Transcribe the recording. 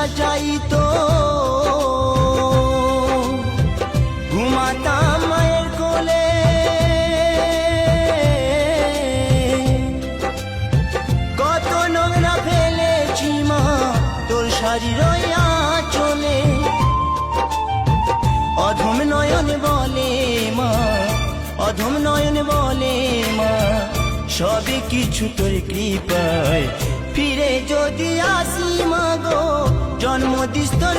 সাজাইতো, ঘুমাতাম মায়ের কোলে। কত নোংরা ফেলেছি মা তোর শাড়ির আঁচলে। অধম নয়ন বলে মা, অধম নয়ন বলে মা, সবই কিছু তোর কৃপায়। ফিরে যদি আসি মা গো, জন্ম দিস তোর